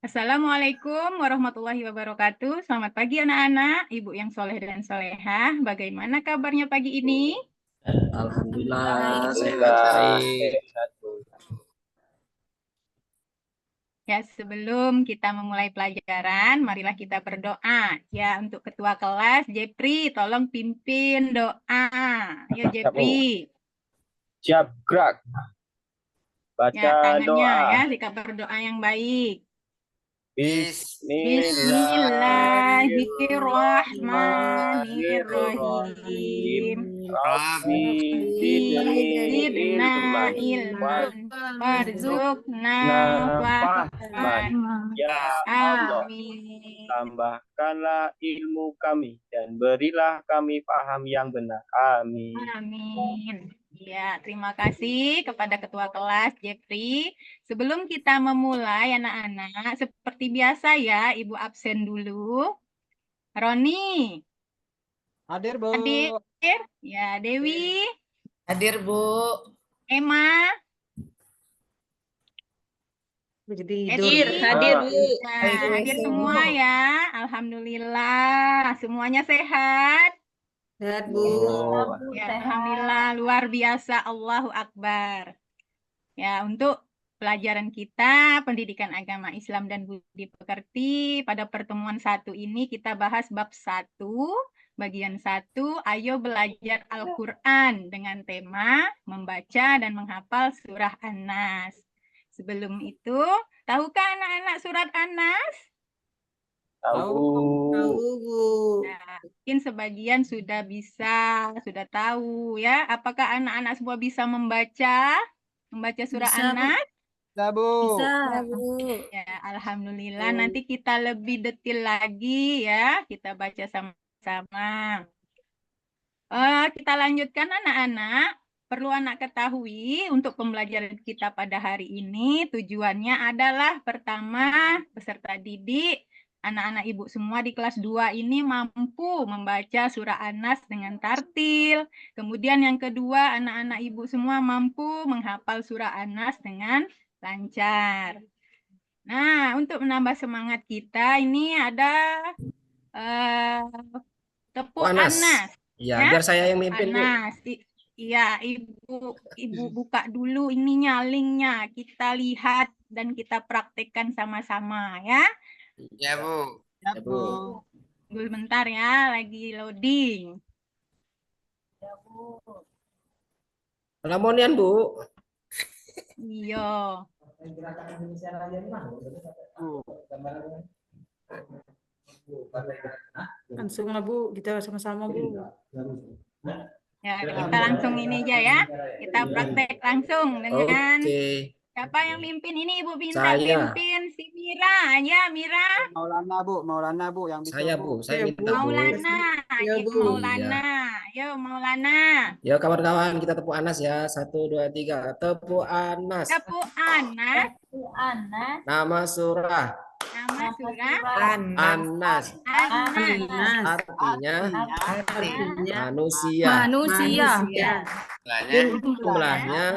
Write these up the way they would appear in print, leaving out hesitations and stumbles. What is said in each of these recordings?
Assalamualaikum warahmatullahi wabarakatuh. Selamat pagi anak-anak, ibu yang soleh dan solehah. Bagaimana kabarnya pagi ini? Alhamdulillah sehat Alhamdulillah baik. sehat, Bu. Ya, sebelum kita memulai pelajaran, marilah kita berdoa. Ya, untuk ketua kelas, Jepri, tolong pimpin doa. Ayo, Siap, Bu. Jepri. Siap gerak. Ya, Baca tangannya doa. ya, sikap berdoa yang baik. Bismillahirrahmanirrahim. Bismillahirrahmanirrahim. Rabbi Zidna ilman ilman warzuqna fahman. fahman. Ya Allah, Amin. tambahkanlah ilmu kami dan berilah kami paham yang benar. Amin. Amin. Ya, terima kasih kepada ketua kelas Jeffrey. Sebelum kita memulai anak-anak, seperti biasa ya, Ibu absen dulu. Roni, Hadir, Bu. hadir? Ya, Dewi, Hadir, Bu. Emma, Hadir, hadir, Bu. Ya, hadir semua ya. Alhamdulillah, semuanya sehat. Sehat, Bu. Ya, alhamdulillah, luar biasa. Allahu Akbar. Ya, untuk pelajaran kita, pendidikan agama Islam dan budi pekerti, pada pertemuan satu ini kita bahas bab 1, bagian 1, ayo belajar Al-Quran dengan tema membaca dan menghafal surah An-Nas. Sebelum itu, tahukah anak-anak surat An-Nas? Tahu. Bu. Nah, mungkin sebagian sudah sudah tahu ya. Apakah anak-anak semua bisa membaca surah An-Nas? Bisa, Bu. Ya, alhamdulillah. Nanti kita lebih detail lagi ya. Kita baca sama-sama. Kita lanjutkan anak-anak. Perlu anak ketahui untuk pembelajaran kita pada hari ini tujuannya adalah pertama peserta didik anak-anak ibu semua di kelas 2 ini mampu membaca surah An-Nas dengan tartil. Kemudian yang kedua anak-anak ibu semua mampu menghafal surah An-Nas dengan lancar. Nah, untuk menambah semangat kita ini ada tepuk Anas. Ya, Ya, biar saya yang mimpin, Bu. Anas. Iya, Ibu buka dulu ininya, linknya. Kita lihat dan kita praktekkan sama-sama ya. Ya, Bu. Ya, Bu. Tunggu bentar ya, lagi loading. Lamonian, Bu. Iya. Langsung lah, Bu. Kita sama-sama, Bu. Ya, kita langsung ini aja ya. Kita praktek langsung dengan siapa yang mimpin ini Ibu minta Saya. pimpin si Mira ya, Mira. Maulana, Bu, yang bisa, Saya, Bu. Saya minta, Bu. Maulana, Iya, Ibu Bu. Maulana. Yo, Maulana. Ya, kawan-kawan, kita tepuk Anas ya. 1, 2, 3. Tepuk Anas. Tepuk Anas. Nama surah. Nama surah Anas. Anas. Artinya Manusia. manusia. Jumlahnya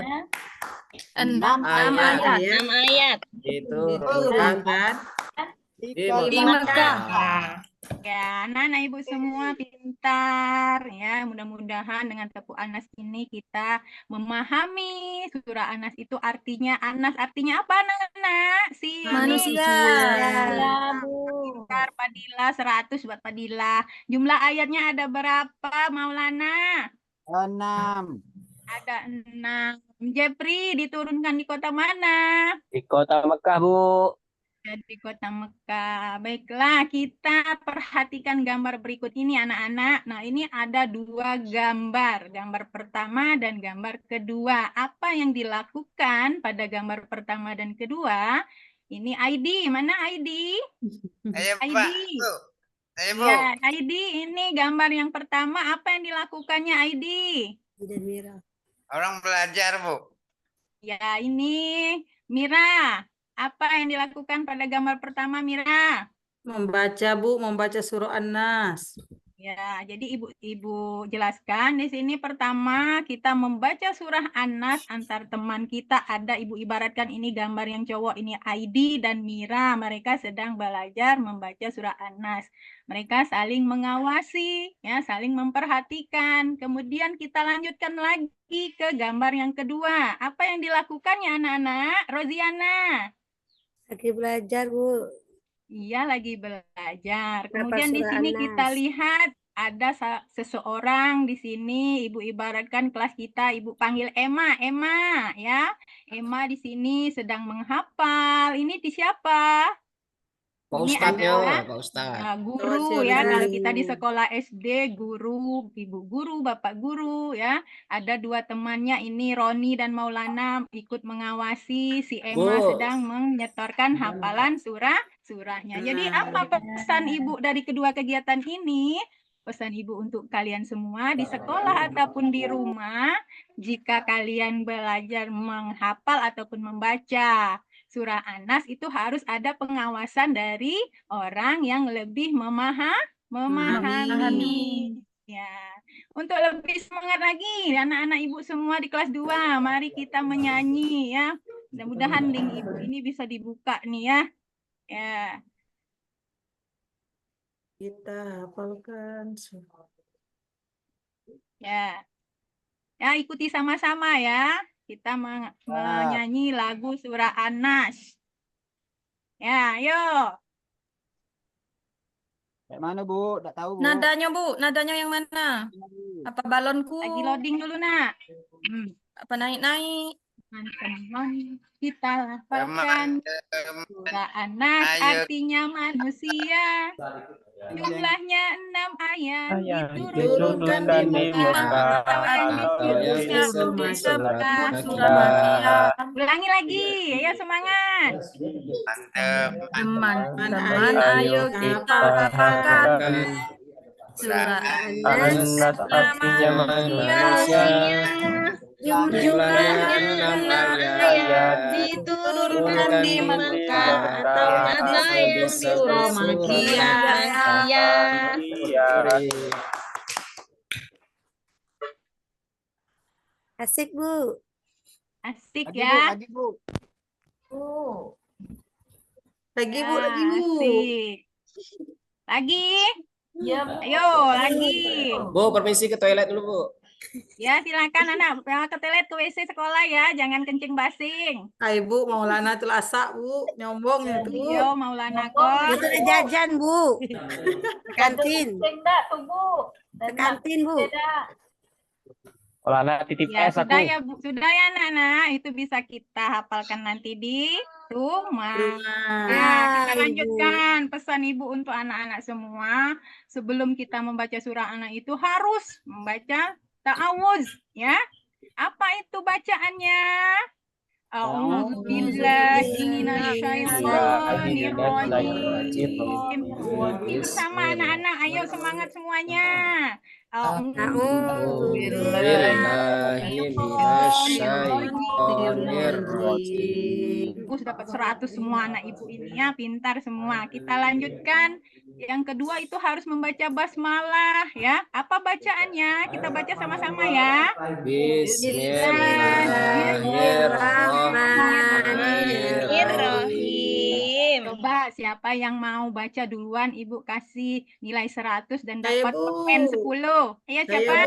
6 ayat. Itu kan di Mekah. Ya, anak-anak ibu semua pintar ya. Mudah-mudahan dengan tepuk Anas ini kita memahami surah Anas itu artinya apa anak-anak? Manusia. Ya, Bu. Pintar Padilla 100 buat Padilla. Jumlah ayatnya ada berapa, Maulana? 6. Ada 6. Jepri diturunkan di kota mana? Di kota Mekah, Bu. Di kota Mekah. Baiklah, kita perhatikan gambar berikut ini anak-anak. Nah, ini ada 2 gambar. Gambar pertama dan gambar kedua. Apa yang dilakukan pada gambar pertama dan kedua? Ini ID. Mana ID? Ayo, ID. Pak. Ayo, Bu. Ya, ID ini gambar yang pertama. Apa yang dilakukannya ID? Orang belajar, Bu. Ya, ini Mira. Apa yang dilakukan pada gambar pertama, Mira? Membaca, Bu. Membaca surah An-Nas. Ya, jadi ibu jelaskan di sini pertama kita membaca surah An-Nas antar teman kita. Ada ibu ibaratkan ini gambar yang cowok, ini Aidi dan Mira. Mereka sedang belajar membaca surah An-Nas. Mereka saling mengawasi, ya, saling memperhatikan. Kemudian kita lanjutkan lagi ke gambar yang kedua. Apa yang dilakukannya anak-anak? Roziana. Lagi belajar, Bu. Iya, lagi belajar. Berapa Kemudian di surah sini kita An-Nas? lihat ada seseorang di sini, ibu ibaratkan kelas kita, ibu panggil Emma, Emma, ya. Emma di sini sedang menghafal. Ini di siapa? Pak Ini Ustadznya, adalah Pak Ustadz. guru ya. Kalau kita di sekolah SD, guru, ibu guru, bapak guru ya. Ada dua temannya ini Roni dan Maulana ikut mengawasi si Emma Bu. sedang menyetorkan hafalan surahnya. Jadi apa pesan ibu dari kedua kegiatan ini? Pesan ibu untuk kalian semua di sekolah ataupun di rumah, jika kalian belajar menghafal ataupun membaca surah An-Nas itu harus ada pengawasan dari orang yang lebih memahami. Ya. Untuk lebih semangat lagi anak-anak ibu semua di kelas 2, mari kita menyanyi ya. Mudah-mudahan link ibu ini bisa dibuka nih ya. Ya. Kita hafalkan. Ya. Ya, ikuti sama-sama ya. Kita menyanyi lagu surah An-Nas. Ya, yuk. Kayak mana, Bu? Nggak tahu, Bu. Nadanya, Bu. Nadanya yang mana? Apa balonku? Lagi loading dulu, Nak. Apa naik-naik? Teman-teman, kita hafalkan surah An-Nas, artinya manusia. Jumlahnya 6 ayat, diturunkan di muka atau yang disebut surah. Ulangi lagi, ya semangat. Teman-teman, ayo kita hafalkan surah An-Nas artinya manusia. Jumlahnya 6 ayat diturunkan di Mekah atau ada yang surah Makkiyah. Asik, Bu. Asik Lagi, Bu. ya. Lagi, Bu. Lagi, Bu. Ya, Lagi, Bu. asik. Lagi? Ya, Ayo, lagi. Bu, permisi ke toilet dulu, Bu. Ya, silakan anak ke toilet ke WC sekolah ya, jangan kencing basing. Hai, Bu. Maulana tuh lasak, Bu. Nyombong tuh. Yo, Maulana kok. Itu jajan, Bu. Ke kantin. Ke kantin, Bu. Olana titip Ya, es aku. sudah ya, Bu. Sudah ya, anak-anak. Itu bisa kita hafalkan nanti di rumah. Ya, kita lanjutkan pesan Ibu untuk anak-anak semua. Sebelum kita membaca surah Anak itu harus membaca ta'awuz, ya. Apa itu bacaannya? A'udzubillahiminasyaitonirrajim. Bersama anak-anak, ayo semangat semuanya. Ibu dapat 100 semua anak ibu ini ya, pintar semua. Kita lanjutkan. Yang kedua itu harus membaca basmalah ya. Apa bacaannya? Kita baca sama-sama ya. Bismillahirrahmanirrahim. Coba siapa yang mau baca duluan, Ibu kasih nilai 100 dan dapat pen 10. Ayo siapa?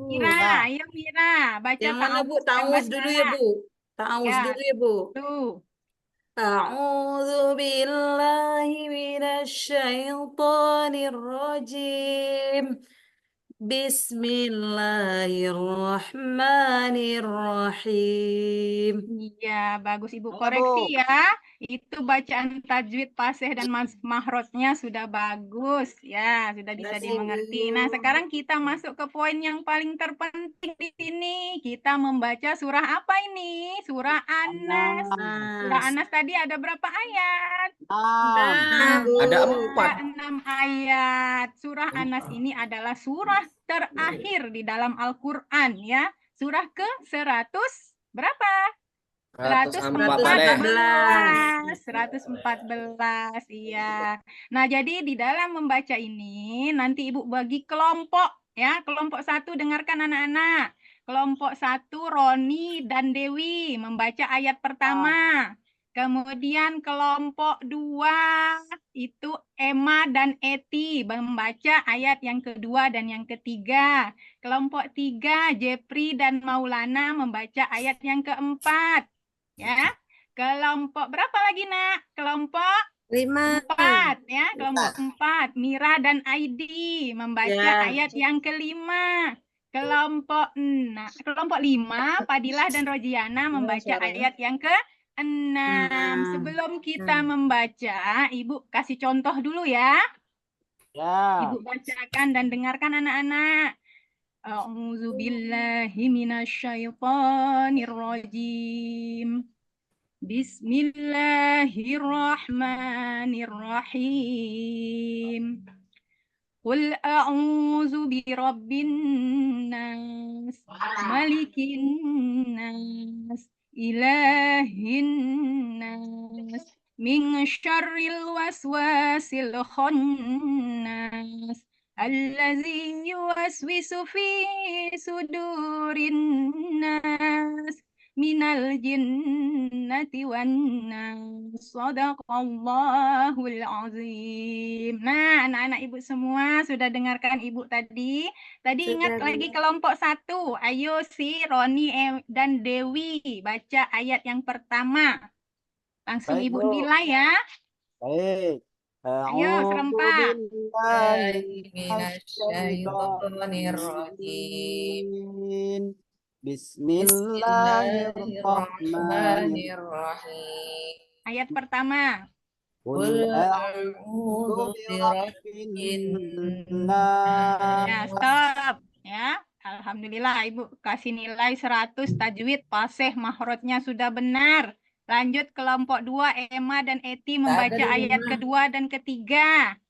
Mira, ayo Mira, baca Yang mana, Bu? ta'awuz Ta'awuz dulu ya, Bu. Ta'awuz dulu ya, Bu. Tuh. A'udzu billahi minasyaitonir rajim. Bismillahirrahmanirrahim. Iya, bagus Ibu. Mana, Koreksi Bu? ya. Itu bacaan tajwid fasih dan mahrotnya sudah bagus ya, sudah bisa dimengerti. Nah, sekarang kita masuk ke poin yang paling terpenting di sini. Kita membaca surah apa ini? Surah An-Nas. Surah An-Nas tadi ada berapa ayat? Ada 4. 6 ayat. Surah An-Nas ini adalah surah terakhir di dalam Al-Qur'an ya. Surah ke 100 berapa? 104 Pak De. 114, iya. Nah, jadi di dalam membaca ini nanti Ibu bagi kelompok ya. Kelompok 1 dengarkan anak-anak. Kelompok 1 Roni dan Dewi membaca ayat pertama. Kemudian kelompok 2 itu Emma dan Eti membaca ayat yang kedua dan yang ketiga. Kelompok 3 Jepri dan Maulana membaca ayat yang keempat. Ya, kelompok berapa lagi nak? Kelompok 5. 4 ya, kelompok 4 Mira dan Aidi membaca Ya. ayat yang kelima. Kelompok 5 Fadilah dan Rojiana membaca ayat yang ke-6. Sebelum kita membaca, Ibu kasih contoh dulu ya. Ya. Ibu bacakan dan dengarkan anak-anak. A'udzu billahi minasyaitonir rajim. Bismillahirrahmanirrahim. Qul a'udzu birabbin nas, malikin nas, ilahin nas, min syarril waswasil khannas, allazi yuwaswisu fi sudurin nas, minal jinnati wan nas. Shadaqallahul azim. Nah, anak-anak Ibu semua sudah dengarkan Ibu tadi. Tadi ingat lagi kelompok 1. Ayo si Roni dan Dewi baca ayat yang pertama. Langsung Baik, Ibu Bu. nilai ya. Baik. Ayo serempak. A'udzubillahiminasyaitonirrajim. Bismillahirrahmanirrahim. Ayat pertama. Qul a'udzu birabbin nas. Ya, stop. Ya, Alhamdulillah Ibu kasih nilai 100 tajwid, fasih, mahrotnya sudah benar. Lanjut kelompok 2 Emma dan Eti membaca ayat kedua dan ketiga.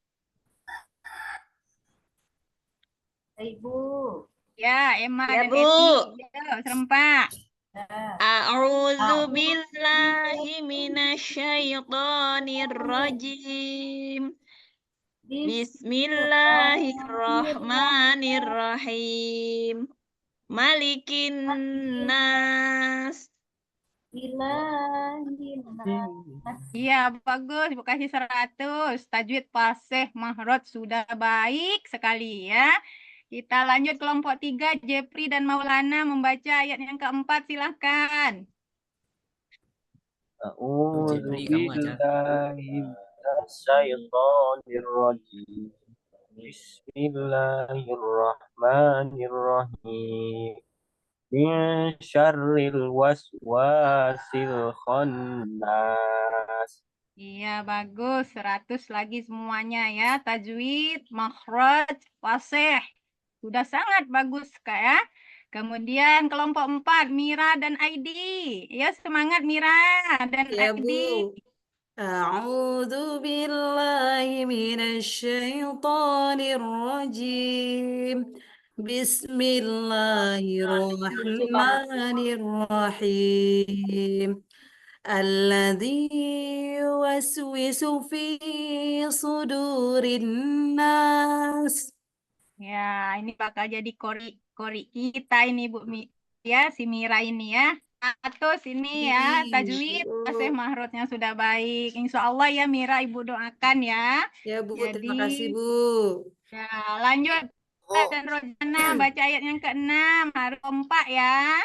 Ibu. Ya, Emma Ya, dan Bu. Eti. Ya, serempak. A'udzu billahi minasyaitonir rajim. Bismillahirrahmanirrahim. Malikin nas. Iya, bagus. Ibu kasih 100. Tajwid fasih, mahrot sudah baik sekali ya. Kita lanjut kelompok 3, Jepri dan Maulana membaca ayat yang keempat, silahkan. A'udzu Jepri, kamu aja. billahi minasyaitonir rajim. Bismillahirrahmanirrahim. Min syarril waswasil khannas. Iya, bagus. 100 lagi semuanya ya. Tajwid, makhraj, fasih. Sudah sangat bagus, Kak ya. Kemudian kelompok 4, Mira dan Aidi. Ya, semangat Mira dan Ya, Aidi. Bu. A'udzu billahi minasyaitonir rajim. Bismillahirrahmanirrahim. Alladzi yuwaswisu fi sudurin nas. Ya, ini bakal jadi kori kita ini Bu ya, si Mira ini ya. Atau sini ya, tajwid, fasih, mahrotnya sudah baik. Insya Allah ya Mira, Ibu doakan ya. Ya, Bu, terima Jadi, kasih, Bu. ya, lanjut. Dan Rojana baca ayat yang ke-6, harus kompak ya.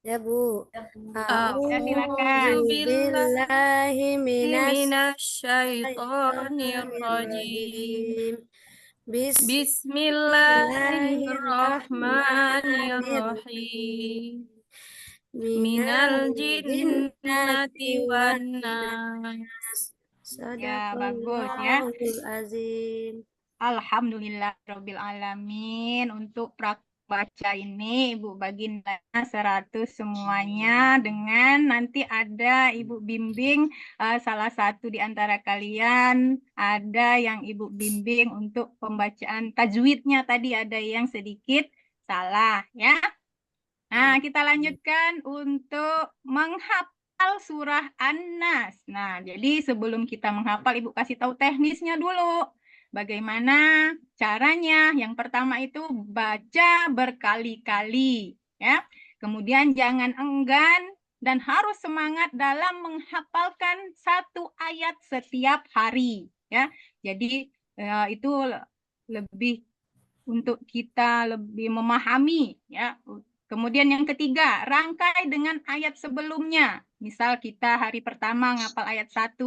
Ya, Bu. Ya, silakan. A'udzubillahi minasyaitonir rajim. Bismillahirrahmanirrahim. Minal jinnati wan nas. Ya, bagus ya. Shadaqallahul azim. Alhamdulillahirabbil alamin. Untuk baca ini Ibu bagi 100 semuanya, dengan nanti ada Ibu bimbing salah satu di antara kalian ada yang Ibu bimbing untuk pembacaan tajwidnya, tadi ada yang sedikit salah ya. Nah, kita lanjutkan untuk surah An-Nas. Nah, jadi sebelum kita menghafal, Ibu kasih tahu teknisnya dulu. Bagaimana caranya? Yang pertama itu baca berkali-kali, ya. Kemudian jangan enggan dan harus semangat dalam menghafalkan satu ayat setiap hari, ya. Jadi itu lebih untuk kita lebih memahami, ya. Kemudian yang ketiga, rangkai dengan ayat sebelumnya. Misal kita hari pertama ngapal ayat 1,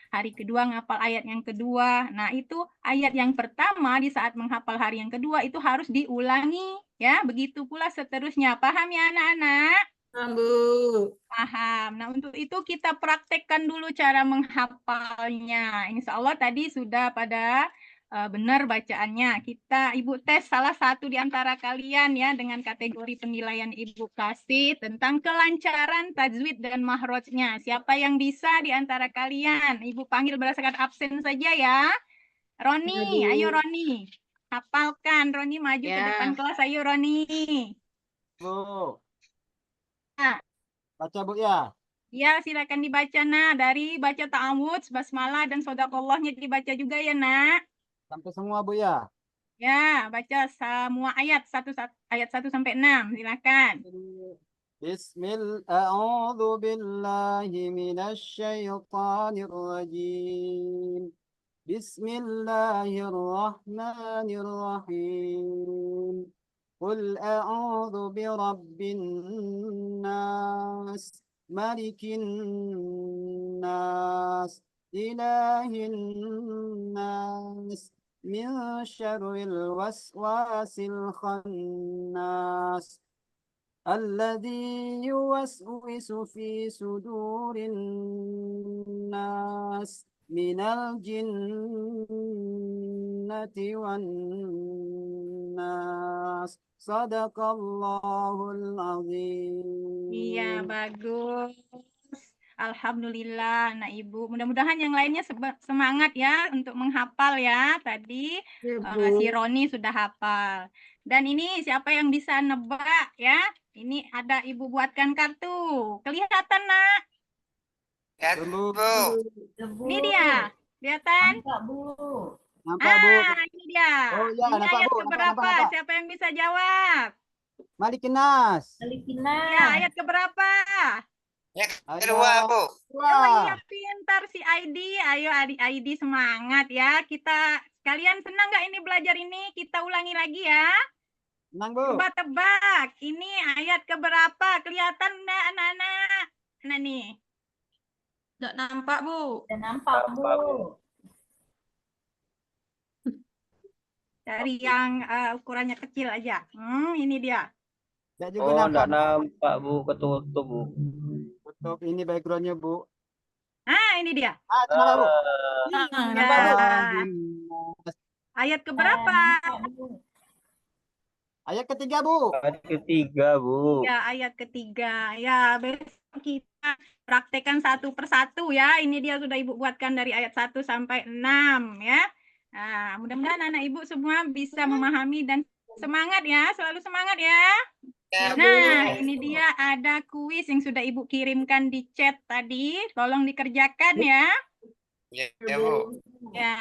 hari kedua ngapal ayat yang kedua. Nah, itu ayat yang pertama di saat menghafal hari yang kedua itu harus diulangi, ya. Begitu pula seterusnya. Paham ya anak-anak? Bu. Paham. Nah, untuk itu kita praktekkan dulu cara menghafalnya. Insya Allah tadi sudah pada benar bacaannya. Ibu tes salah satu di antara kalian ya dengan kategori penilaian Ibu kasih tentang kelancaran tajwid dan mahrojnya. Siapa yang bisa di antara kalian? Ibu panggil berdasarkan absen saja ya. Roni, ayo Roni. Hafalkan. Roni maju ke depan kelas. Ayo Roni. Bu. Nah. Baca Bu ya. Ya, silakan dibaca, Nak. Dari baca ta'awudz, basmalah, dan shodaqallahnya dibaca juga ya, Nak. Sampai semua Bu ya. Ya, baca semua ayat, ayat 1 sampai 6. Silakan. A'udzu billahi minasyaitonir rajim. Bismillahirrahmanirrahim. Qul a'udzu birabbin nas, malikin nas, ilahin nas, min syarril waswasil khannas. الذي يوسوس في صدور الناس من الجنة والناس صدق الله العظيم. Iya, bagus. Alhamdulillah, Nak Ibu. Mudah-mudahan yang lainnya semangat ya untuk menghafal ya. Tadi si Roni sudah hafal. Dan ini siapa yang bisa nebak ya? Ini ada Ibu buatkan kartu. Kelihatan, Nak? Ya, Bu. Ini dia. Kelihatan? Nampak, Bu. Nampak, Bu. Ini dia. Oh, ya, Ini nampak, ayat Bu. keberapa? Nampak. Siapa yang bisa jawab? Malikin nas. Ya, ayat keberapa? Kedua, Bu. Oh iya, pintar si ID. Ayo adik ID semangat ya. Kita kalian senang nggak ini belajar ini? Kita ulangi lagi ya. Senang, Bu. Coba tebak. Ini ayat keberapa? Kelihatan nggak anak-anak? Nah nih. Nggak nampak, Bu. Tidak nampak, Bu. Dari yang ukurannya kecil aja. Ini dia. Oh, enggak nampak, Bu. Ketutup, Bu. Tutup ini backgroundnya, Bu. Nah, ini dia. Nampak, Bu. Nampak, Bu. Ayat keberapa? Ayat ketiga, Bu. Ayat ketiga, Bu. Ya, ayat ketiga. Ya, besok kita praktekkan satu persatu ya. Ini dia sudah Ibu buatkan dari ayat 1 sampai 6 ya. Nah, mudah-mudahan anak Ibu semua bisa memahami dan semangat ya. Selalu semangat ya. Nah, ini dia ada kuis yang sudah Ibu kirimkan di chat tadi. Tolong dikerjakan ya. Ya, Bu. Ya,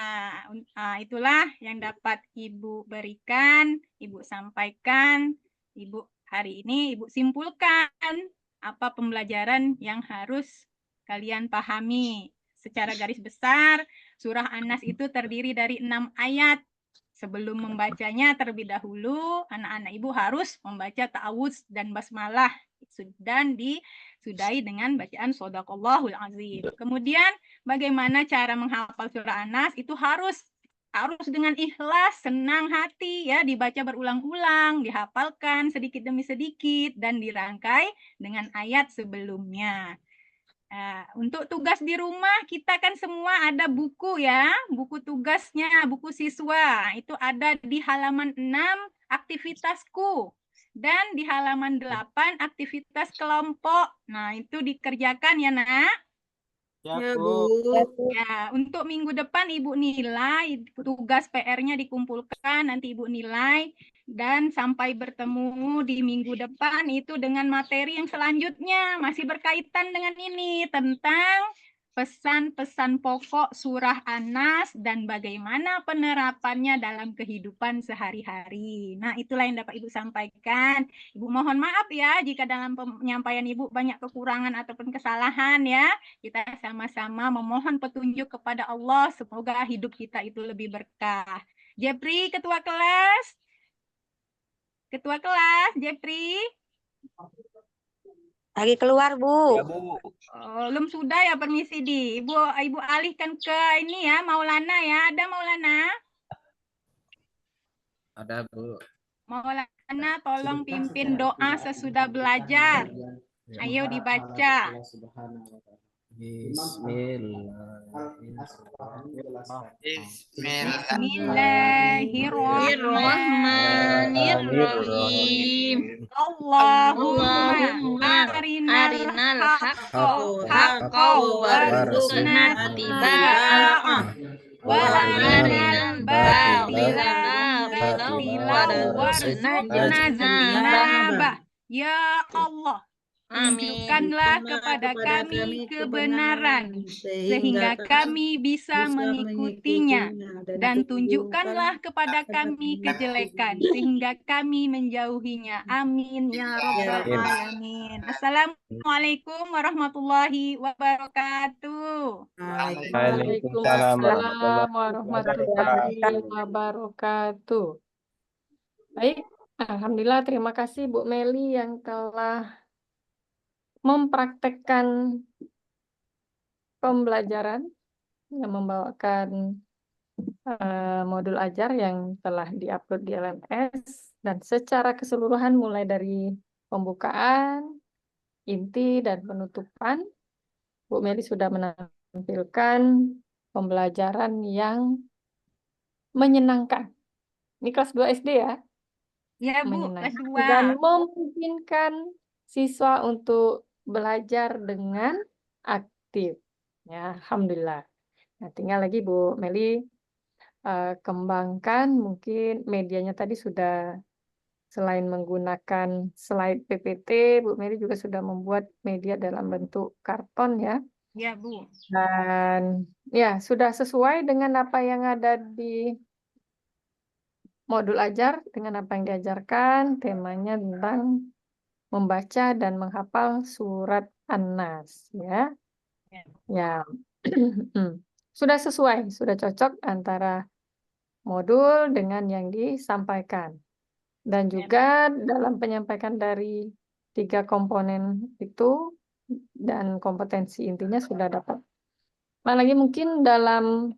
itulah yang dapat Ibu berikan, Ibu sampaikan. Ibu hari ini Ibu simpulkan apa pembelajaran yang harus kalian pahami. Secara garis besar, surah An-Nas itu terdiri dari 6 ayat. Sebelum membacanya terlebih dahulu, anak-anak Ibu harus membaca ta'awudz dan basmalah dan disudahi dengan bacaan shodaqallahul azim. Kemudian bagaimana cara menghafal surah An-Nas itu harus dengan ikhlas, senang hati ya, dibaca berulang-ulang, dihafalkan sedikit demi sedikit dan dirangkai dengan ayat sebelumnya. Nah, untuk tugas di rumah kita kan semua ada buku ya, buku tugasnya, buku siswa. Itu ada di halaman 6 aktivitasku dan di halaman 8 aktivitas kelompok. Nah, itu dikerjakan ya, Nak. Ya, Bu. Ya, untuk minggu depan Ibu nilai tugas PR-nya dikumpulkan, nanti Ibu nilai Dan sampai bertemu di minggu depan itu dengan materi yang selanjutnya. Masih berkaitan dengan ini, tentang pesan-pesan pokok surah An-Nas dan bagaimana penerapannya dalam kehidupan sehari-hari. Nah, itulah yang dapat Ibu sampaikan. Ibu mohon maaf ya jika dalam penyampaian Ibu banyak kekurangan ataupun kesalahan ya. Kita sama-sama memohon petunjuk kepada Allah, semoga hidup kita itu lebih berkah. Jepri, ketua kelas. Ketua kelas, Jepri. Lagi keluar, Bu. Ya, Bu. Oh, belum sudah ya, permisi di. Ibu alihkan ke ini ya, Maulana ya. Ada Maulana? Ada, Bu. Maulana, tolong pimpin doa sesudah belajar. Ayo dibaca. Bismillahirrahmanirrahim. Allahumma arinal haqqa warzuqna ittiba'ah wa arinal batila warzuqna ijtinabah. Ya Allah, tunjukkanlah kepada kami kebenaran sehingga kami bisa mengikutinya, dan tunjukkanlah kepada kami kejelekan sehingga kami menjauhinya. Amin ya rabbal alamin. Assalamualaikum warahmatullahi wabarakatuh. Waalaikumsalam warahmatullahi wabarakatuh. Baik, alhamdulillah, terima kasih Bu Meli yang telah mempraktekkan pembelajaran yang membawakan modul ajar yang telah diupload di LMS, dan secara keseluruhan mulai dari pembukaan, inti, dan penutupan, Bu Meli sudah menampilkan pembelajaran yang menyenangkan. Ini kelas 2 SD ya? Ya Bu, kelas Menyenangkan 2. dan memungkinkan siswa untuk belajar dengan aktif. Ya, alhamdulillah. Nah, tinggal lagi Bu Meli kembangkan, mungkin medianya tadi sudah, selain menggunakan slide PPT, Bu Meli juga sudah membuat media dalam bentuk karton ya. Ya Bu. Dan ya, sudah sesuai dengan apa yang ada di modul ajar, dengan apa yang diajarkan. Temanya tentang membaca dan menghafal surat An-Nas ya. Ya. Sudah sesuai, sudah cocok antara modul dengan yang disampaikan. Dan juga dalam penyampaikan dari 3 komponen itu dan kompetensi intinya sudah dapat. Apalagi mungkin dalam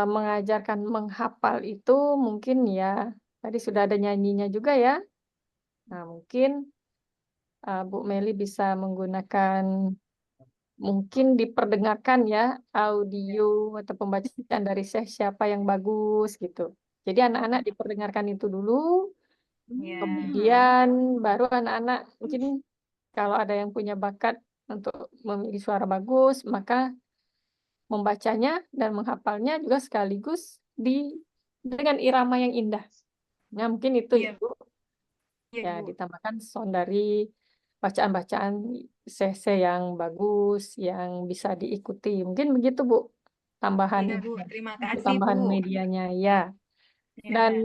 mengajarkan menghafal itu mungkin ya, tadi sudah ada nyanyinya juga ya. Nah, mungkin Bu Meli bisa menggunakan, mungkin diperdengarkan ya audio atau pembacaan dari siapa yang bagus gitu. Jadi anak-anak diperdengarkan itu dulu, kemudian baru anak-anak mungkin kalau ada yang punya bakat untuk memiliki suara bagus, maka membacanya dan menghafalnya juga sekaligus dengan irama yang indah. Nah, mungkin itu Ibu. Ya, ditambahkan sound dari bacaan-bacaan CC yang bagus, yang bisa diikuti. Mungkin begitu, Bu. Tambahan, Bu. Terima kasih, tambahan Bu. medianya ya. Dan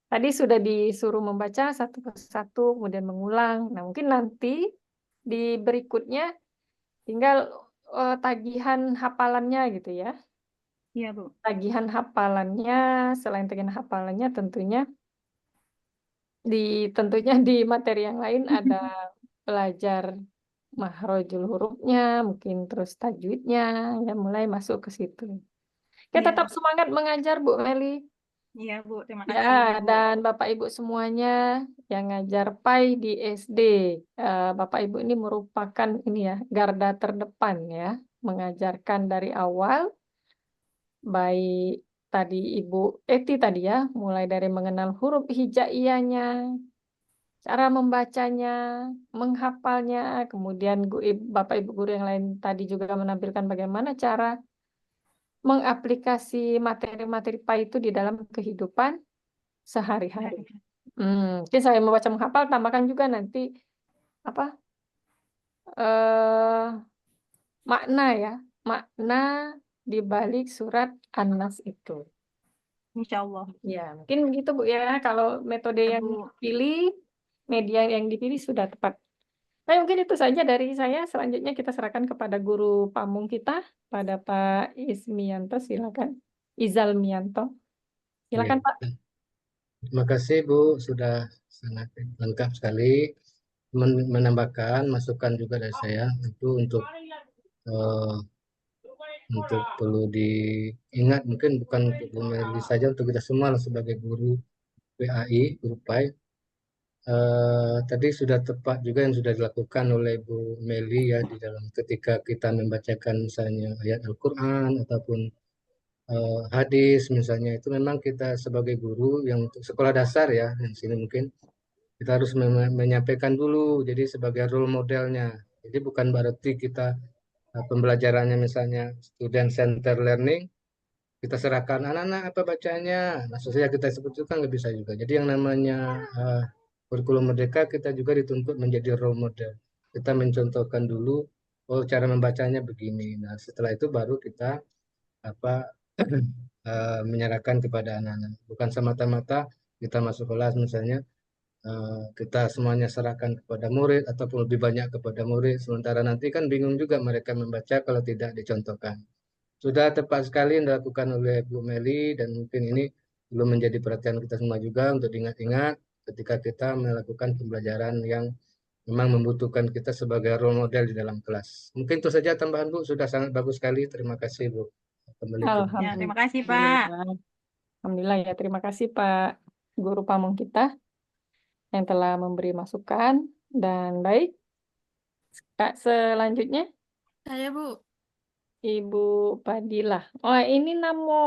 tadi sudah disuruh membaca satu persatu, kemudian mengulang. Nah, mungkin nanti di berikutnya tinggal tagihan hafalannya gitu ya. Iya, Bu. Tagihan hafalannya, selain tagihan hafalannya tentunya di materi yang lain ada belajar makhrajul hurufnya, mungkin terus tajwidnya, ya mulai masuk ke situ. Kita tetap semangat mengajar Bu Meli. Iya Bu, terima kasih. Ya, dan Bapak Ibu semuanya yang ngajar PAI di SD, Bapak Ibu ini merupakan ini ya, garda terdepan ya, mengajarkan dari awal, baik tadi Ibu Eti tadi ya, mulai dari mengenal huruf hijaiyahnya, cara membacanya, menghafalnya, kemudian Bapak Ibu guru yang lain tadi juga menampilkan bagaimana cara mengaplikasi materi-materi PAI itu di dalam kehidupan sehari-hari. Mungkin saya membaca menghafal, tambahkan juga nanti apa makna ya, makna di balik surat An-Nas itu. Insya Allah. Ya, mungkin begitu Bu ya. Kalau metode Ya, yang Bu. dipilih, media yang dipilih sudah tepat. Nah, mungkin itu saja dari saya. Selanjutnya kita serahkan kepada guru pamung kita, pada Pak Ismianto, silakan. Izalmianto. Silakan Ya. Pak. Terima kasih Bu, sudah sangat lengkap sekali menambahkan masukan juga dari saya itu untuk perlu diingat, mungkin bukan untuk Bu Meli saja, untuk kita semua lah sebagai guru PAI, guru PAI. Tadi sudah tepat juga yang sudah dilakukan oleh Bu Meli ya, di dalam ketika kita membacakan misalnya ayat Al-Quran ataupun hadis misalnya, itu memang kita sebagai guru yang untuk sekolah dasar ya, di sini mungkin kita harus menyampaikan dulu, jadi sebagai role modelnya. Jadi bukan berarti kita pembelajarannya misalnya student center learning, kita serahkan anak-anak apa bacanya, maksud saya kita sebut itu kan nggak bisa juga. Jadi yang namanya kurikulum merdeka, kita juga dituntut menjadi role model. Kita mencontohkan dulu, oh cara membacanya begini. Nah setelah itu baru kita menyerahkan kepada anak-anak. Bukan semata-mata kita masuk kelas misalnya kita semuanya serahkan kepada murid ataupun lebih banyak kepada murid, sementara nanti kan bingung juga mereka membaca kalau tidak dicontohkan. Sudah tepat sekali yang dilakukan oleh Bu Meli, dan mungkin ini belum menjadi perhatian kita semua juga untuk diingat-ingat ketika kita melakukan pembelajaran yang memang membutuhkan kita sebagai role model di dalam kelas. Mungkin itu saja tambahan Bu, sudah sangat bagus sekali. Terima kasih Bu. Kembali ke Bu. Ya, terima kasih Pak. Alhamdulillah ya, terima kasih Pak Guru Pamung kita yang telah memberi masukan. Dan baik, Kak, selanjutnya Saya Bu. Ibu Fadilah. Oh, ini nama